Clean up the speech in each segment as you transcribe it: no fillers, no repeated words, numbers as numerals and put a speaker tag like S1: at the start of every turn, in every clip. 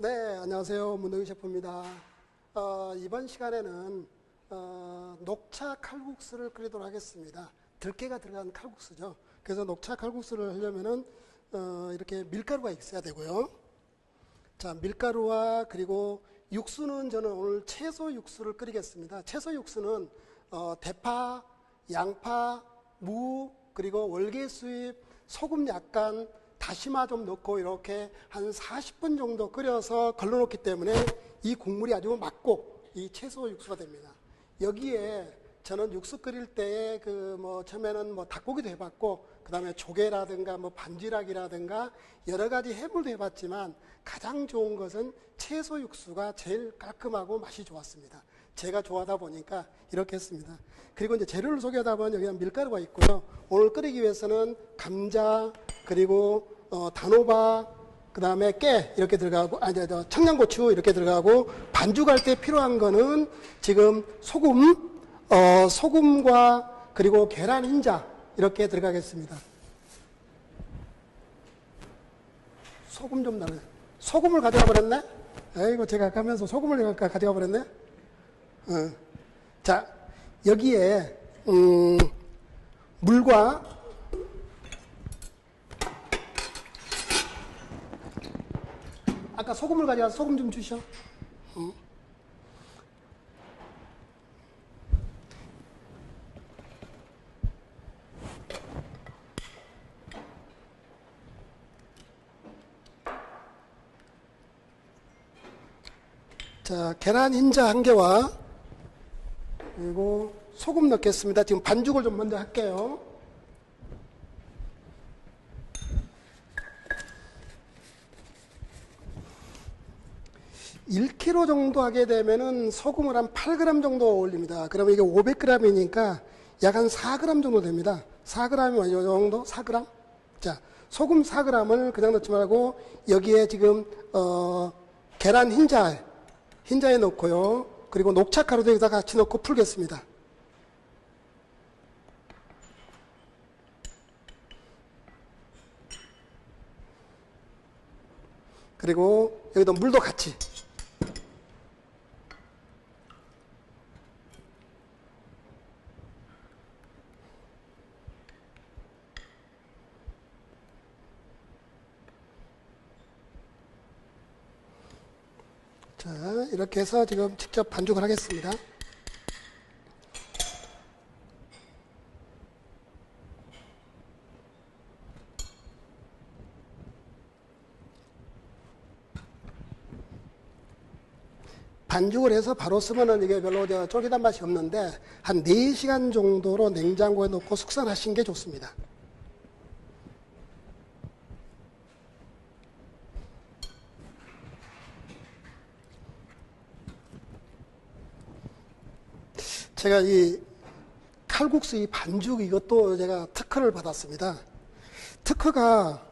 S1: 네, 안녕하세요. 문동희 셰프입니다. 이번 시간에는 녹차 칼국수를 끓이도록 하겠습니다. 들깨가 들어간 칼국수죠. 그래서 녹차 칼국수를 하려면은 이렇게 밀가루가 있어야 되고요. 자, 밀가루와 그리고 육수는 저는 오늘 채소 육수를 끓이겠습니다. 채소 육수는 대파, 양파, 무, 그리고 월계수잎, 소금 약간, 다시마 좀 넣고 이렇게 한 40분 정도 끓여서 걸러놓기 때문에 이 국물이 아주 맑고 이 채소 육수가 됩니다. 여기에 저는 육수 끓일 때에 처음에는 닭고기도 해봤고, 그 다음에 조개라든가 반지락이라든가 여러 가지 해물도 해봤지만 가장 좋은 것은 채소 육수가 제일 깔끔하고 맛이 좋았습니다. 제가 좋아하다 보니까 이렇게 했습니다. 그리고 이제 재료를 소개하다 보면 여기 밀가루가 있고요. 오늘 끓이기 위해서는 감자, 그리고 단호박, 그 다음에 깨 이렇게 들어가고, 청양고추 이렇게 들어가고, 반죽할 때 필요한 거는 지금 소금과 그리고 계란 흰자 이렇게 들어가겠습니다. 소금 좀 나네. 소금을 가져가 버렸네? 아이고, 제가 가면서 소금을 가져가 버렸네? 자, 여기에, 물과, 아까 소금을 가져가서 소금 좀 주셔. 자, 계란 흰자 1개와 그리고 소금 넣겠습니다. 지금 반죽을 좀 먼저 할게요. (1kg) 정도 하게 되면은 소금을 한 8g 정도 올립니다. 그러면 이게 500g이니까 약 한 4g 정도 됩니다. 4g이면 이 정도? 4g? 자, 소금 4g을 그냥 넣지 말고 여기에 지금 계란 흰자에 넣고요. 그리고 녹차가루도 여기다 같이 넣고 풀겠습니다. 그리고 여기다 물도 같이. 자, 이렇게 해서 지금 직접 반죽을 하겠습니다. 반죽을 해서 바로 쓰면은 이게 별로 쫄깃한 맛이 없는데 한 4시간 정도로 냉장고에 넣고 숙성하신 게 좋습니다. 제가 이 칼국수 이 반죽 이것도 제가 특허를 받았습니다. 특허가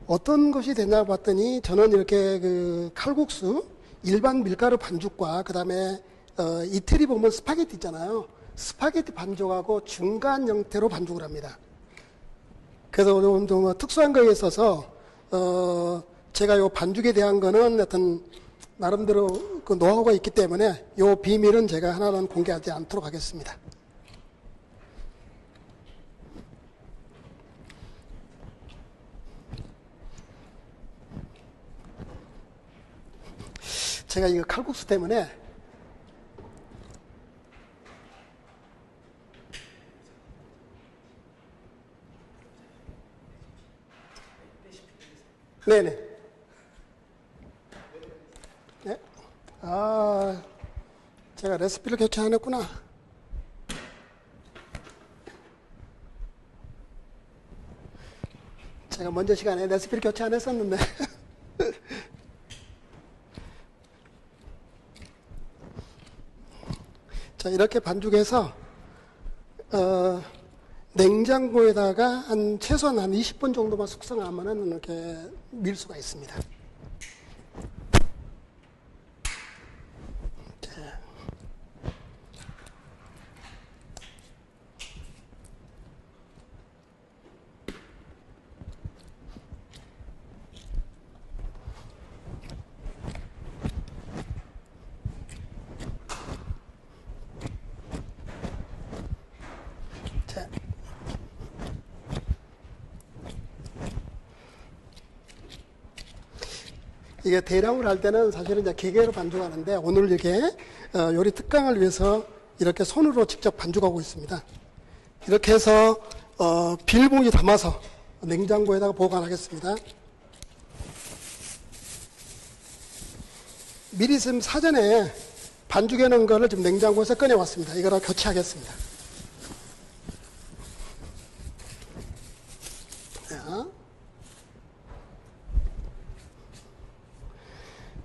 S1: 어떤 것이 되냐 봤더니 저는 이렇게 그 칼국수 일반 밀가루 반죽과 그 다음에 이태리 보면 스파게티 있잖아요. 스파게티 반죽하고 중간 형태로 반죽을 합니다. 그래서 좀 특수한 거에 있어서 제가 요 반죽에 대한 거는 하여튼 나름대로 그 노하우가 있기 때문에 요 비밀은 제가 하나는 공개하지 않도록 하겠습니다. 제가 이거 칼국수 때문에 네네. 네? 제가 레시피를 교체 안 했구나. 제가 먼저 시간에 레시피를 교체 안 했었는데. 자, 이렇게 반죽해서 냉장고에다가 한 최소한 한 20분 정도만 숙성하면은 이렇게 밀 수가 있습니다. 이게 대량으로 할 때는 사실은 이제 기계로 반죽하는데 오늘 이렇게 요리 특강을 위해서 이렇게 손으로 직접 반죽하고 있습니다. 이렇게 해서 비닐봉지 담아서 냉장고에다가 보관하겠습니다. 미리 지금 사전에 반죽해 놓은 거를 지금 냉장고에서 꺼내 왔습니다. 이거랑 교체하겠습니다.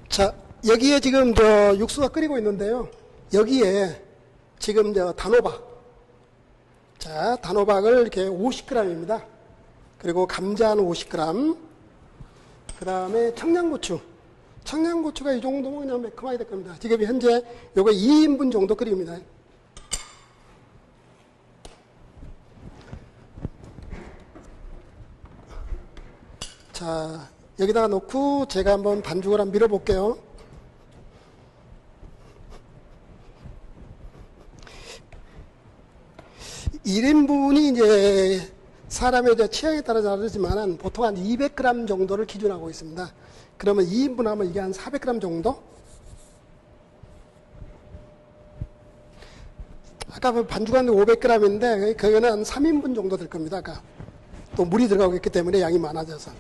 S1: 자, 여기에 지금 육수가 끓이고 있는데요. 여기에 지금 단호박. 자, 단호박을 이렇게 50g입니다. 그리고 감자 한 50g. 그 다음에 청양고추. 청양고추가 이 정도면 그냥 매콤하게 될 겁니다. 지금 현재 요거 2인분 정도 끓입니다. 자, 여기다가 놓고 제가 한번 반죽을 한번 밀어볼게요. (1인분이) 이제 사람의 취향에 따라 다르지만 보통 한 200g 정도를 기준하고 있습니다. 그러면 2인분 하면 이게 한 400g 정도? 아까 반죽한 게 500g인데 그거는 한 3인분 정도 될 겁니다. 아까 또 물이 들어가고 있기 때문에 양이 많아져서.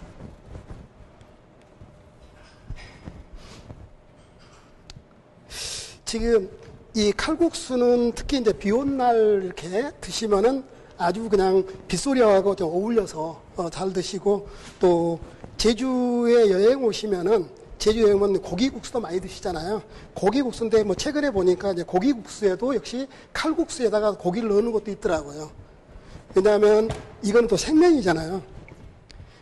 S1: 지금 이 칼국수는 특히 이제 비 온 날 이렇게 드시면은 아주 그냥 빗소리하고 좀 어울려서 잘 드시고, 또 제주에 여행 오시면은 제주 여행 오면 고기국수도 많이 드시잖아요. 고기국수인데 뭐 최근에 보니까 이제 고기국수에도 역시 칼국수에다가 고기를 넣는 것도 있더라고요. 왜냐하면 이건 또 생면이잖아요.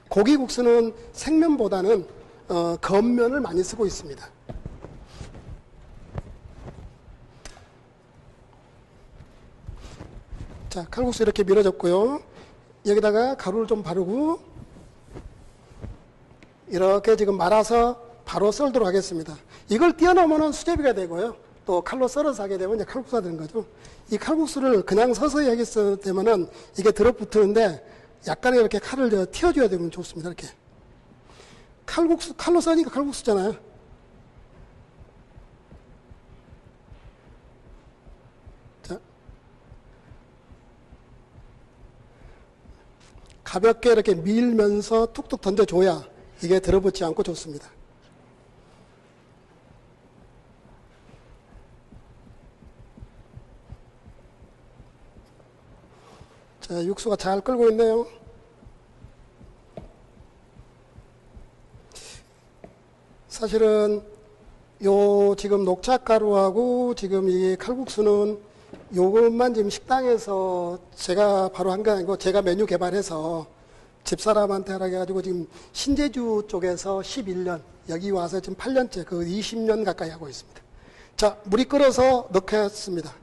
S1: 고기국수는 생면보다는 겉면을 많이 쓰고 있습니다. 자, 칼국수 이렇게 밀어줬고요. 여기다가 가루를 좀 바르고 이렇게 지금 말아서 바로 썰도록 하겠습니다. 이걸 띄어넣으면 수제비가 되고요. 또 칼로 썰어서 하게 되면 이제 칼국수가 되는 거죠. 이 칼국수를 그냥 서서히 하게 되면은 이게 들어붙는데 약간의 이렇게 칼을 튀어줘야 되면 좋습니다. 이렇게. 칼국수, 칼로 써니까 칼국수잖아요. 자. 가볍게 이렇게 밀면서 툭툭 던져줘야 이게 들어붙지 않고 좋습니다. 자, 육수가 잘 끓고 있네요. 사실은 요 지금 녹차가루하고 지금 이 칼국수는 요것만 지금 식당에서 제가 바로 한 게 아니고 제가 메뉴 개발해서 집사람한테 하라 해가지고 지금 신제주 쪽에서 11년, 여기 와서 지금 8년째, 그 20년 가까이 하고 있습니다. 자, 물이 끓어서 넣겠습니다.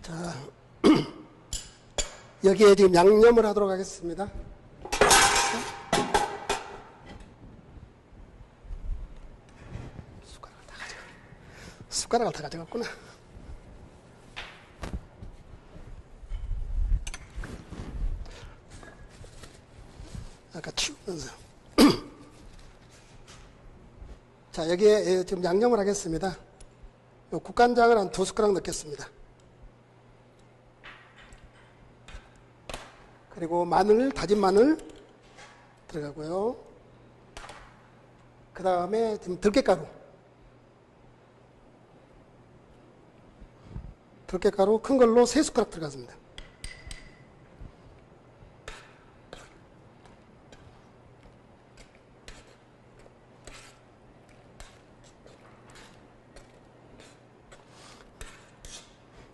S1: 자, 여기에 지금 양념을 하도록 하겠습니다. 숟가락을 다 가져갔구나. 아까 치우면서. 자, 여기에 지금 양념을 하겠습니다. 요 국간장을 한 2숟가락 넣겠습니다. 그리고 마늘, 다진 마늘 들어가고요. 그 다음에 지금 들깨가루. 들깨가루 큰 걸로 3숟가락 들어갔습니다.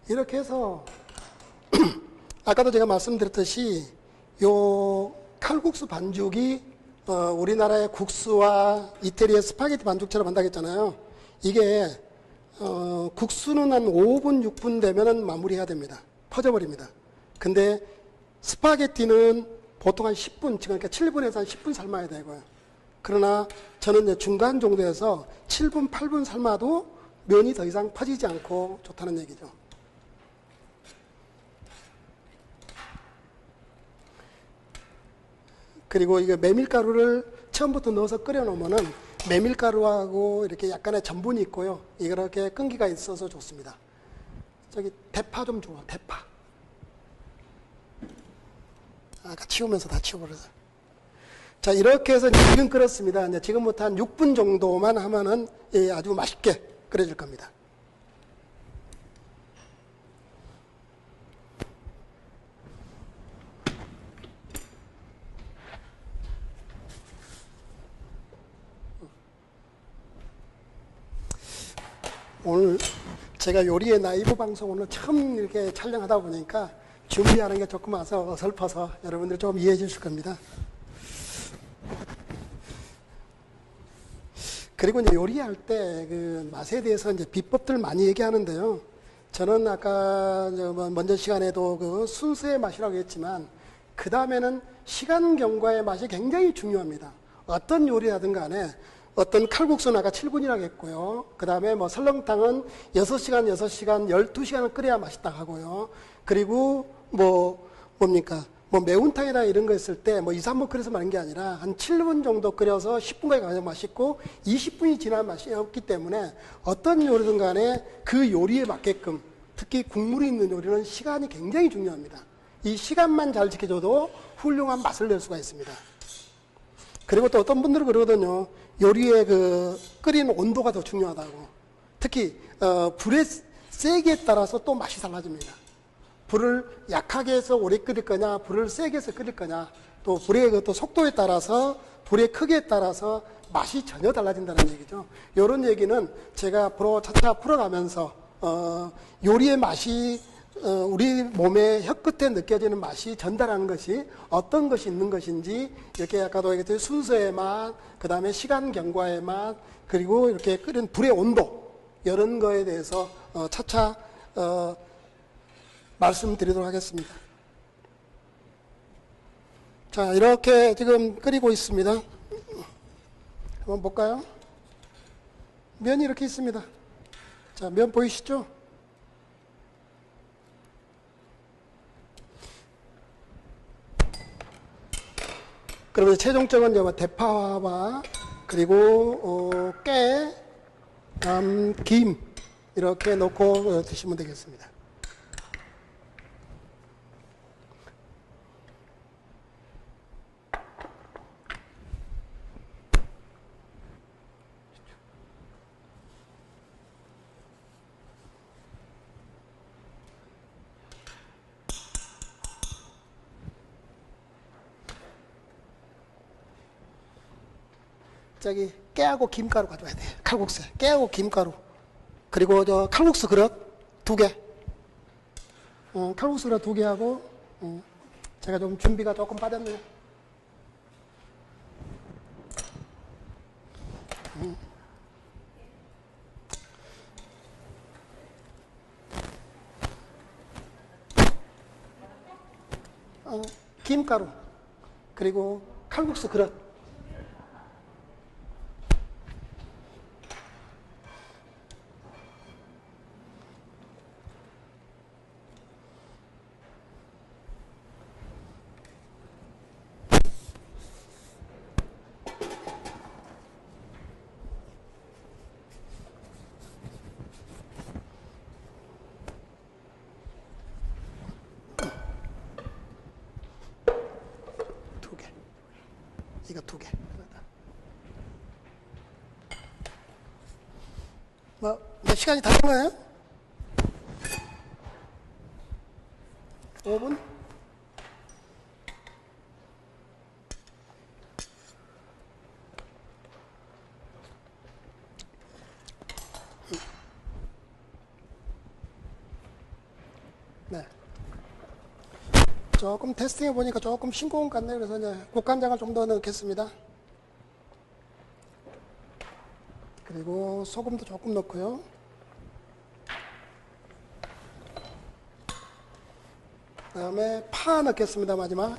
S1: 이렇게 해서 아까도 제가 말씀드렸듯이 요 칼국수 반죽이 우리나라의 국수와 이태리의 스파게티 반죽처럼 한다고 했잖아요. 이게 국수는 한 5분, 6분 되면은 마무리해야 됩니다. 퍼져버립니다. 근데 스파게티는 보통 한 10분, 그러니까 7분에서 한 10분 삶아야 되고요. 그러나 저는 이제 중간 정도에서 7분, 8분 삶아도 면이 더 이상 퍼지지 않고 좋다는 얘기죠. 그리고 이게 메밀가루를 처음부터 넣어서 끓여 놓으면은 메밀가루하고 이렇게 약간의 전분이 있고요. 이렇게 끈기가 있어서 좋습니다. 저기 대파 좀 줘, 대파. 아까 치우면서 다 치워버려서. 자, 이렇게 해서 지금 끓었습니다. 이제 지금부터 한 6분 정도만 하면은 아주 맛있게 끓여질 겁니다. 오늘 제가 요리의 라이브 방송 오늘 처음 이렇게 촬영하다 보니까 준비하는 게 조금 어설퍼서 여러분들이 좀 이해해 주실 겁니다. 그리고 이제 요리할 때 그 맛에 대해서 이제 비법들 많이 얘기하는데요. 저는 아까 먼저 시간에도 그 순수의 맛이라고 했지만 그 다음에는 시간 경과의 맛이 굉장히 중요합니다. 어떤 요리하든 간에 어떤 칼국수는 아까 7분이라고 했고요. 그 다음에 뭐 설렁탕은 6시간, 6시간, 12시간을 끓여야 맛있다 하고요. 그리고 뭡니까? 뭐 매운탕이나 이런 거 했을 때 뭐 2, 3분 끓여서 마는 게 아니라 한 7분 정도 끓여서 10분까지 가장 맛있고 20분이 지난 맛이 없기 때문에 어떤 요리든 간에 그 요리에 맞게끔 특히 국물이 있는 요리는 시간이 굉장히 중요합니다. 이 시간만 잘 지켜줘도 훌륭한 맛을 낼 수가 있습니다. 그리고 또 어떤 분들은 그러거든요. 요리의 그 끓이는 온도가 더 중요하다고. 특히 불의 세기에 따라서 또 맛이 달라집니다. 불을 약하게 해서 오래 끓일 거냐, 불을 세게 해서 끓일 거냐, 또 불의 그 또 속도에 따라서, 불의 크기에 따라서 맛이 전혀 달라진다는 얘기죠. 이런 얘기는 제가 앞으로 차차 풀어가면서 요리의 맛이 우리 몸의 혀끝에 느껴지는 맛이 전달하는 것이 어떤 것이 있는 것인지 이렇게 아까도 얘기했듯이 순서의 맛, 그 다음에 시간 경과의 맛, 그리고 이렇게 끓인 불의 온도 이런 거에 대해서 차차 말씀드리도록 하겠습니다. 자, 이렇게 지금 끓이고 있습니다. 한번 볼까요? 면이 이렇게 있습니다. 자, 면 보이시죠? 그러면 최종적은 이제 대파와 그리고 깨, 김 이렇게 넣고 드시면 되겠습니다. 저기 깨하고 김가루 가져와야 돼요. 칼국수에 깨하고 김가루. 그리고 저 칼국수 그릇 2개. 칼국수 그릇 2개 하고 제가 좀 준비가 조금 빠졌네요. 김가루 그리고 칼국수 그릇. 이거 2개. 시간이 다 된 거예요? 5분? 네. 조금 테스팅해 보니까 조금 싱거운 것 같네요. 그래서 이제 국간장을 좀 더 넣겠습니다. 그리고 소금도 조금 넣고요. 그 다음에 파 넣겠습니다. 마지막.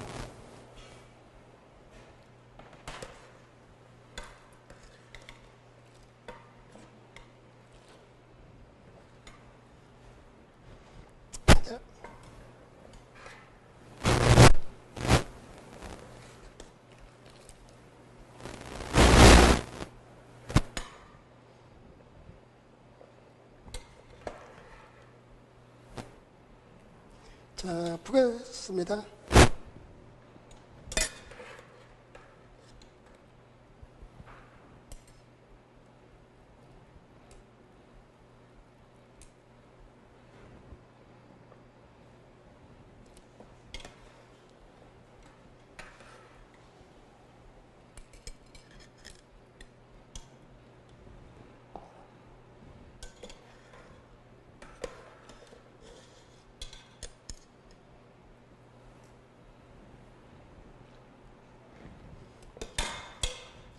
S1: 자, 푸겠습니다.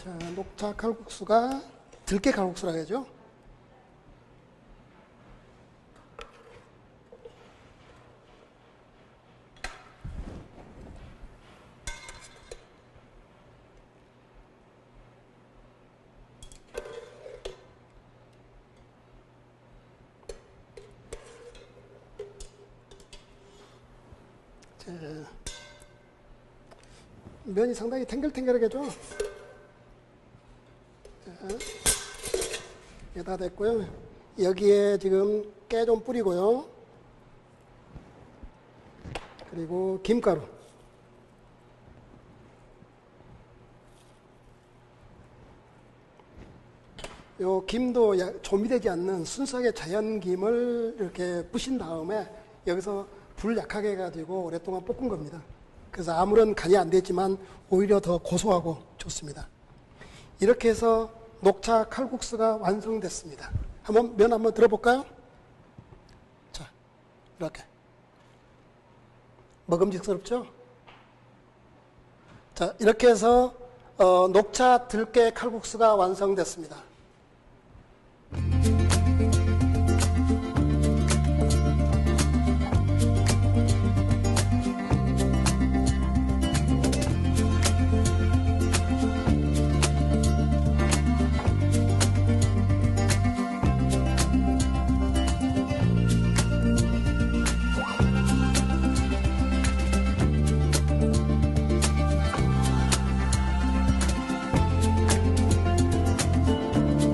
S1: 자, 녹차 칼국수가 들깨 칼국수라고 하죠. 자, 면이 상당히 탱글탱글하겠죠. 이게 다 됐고요. 여기에 지금 깨 좀 뿌리고요. 그리고 김가루. 요 김도 조미되지 않는 순수하게 자연김을 이렇게 부신 다음에 여기서 불 약하게 해가지고 오랫동안 볶은 겁니다. 그래서 아무런 간이 안 됐지만 오히려 더 고소하고 좋습니다. 이렇게 해서 녹차 칼국수가 완성됐습니다. 면 한번 들어볼까요? 자, 이렇게. 먹음직스럽죠? 자, 이렇게 해서 녹차 들깨 칼국수가 완성됐습니다.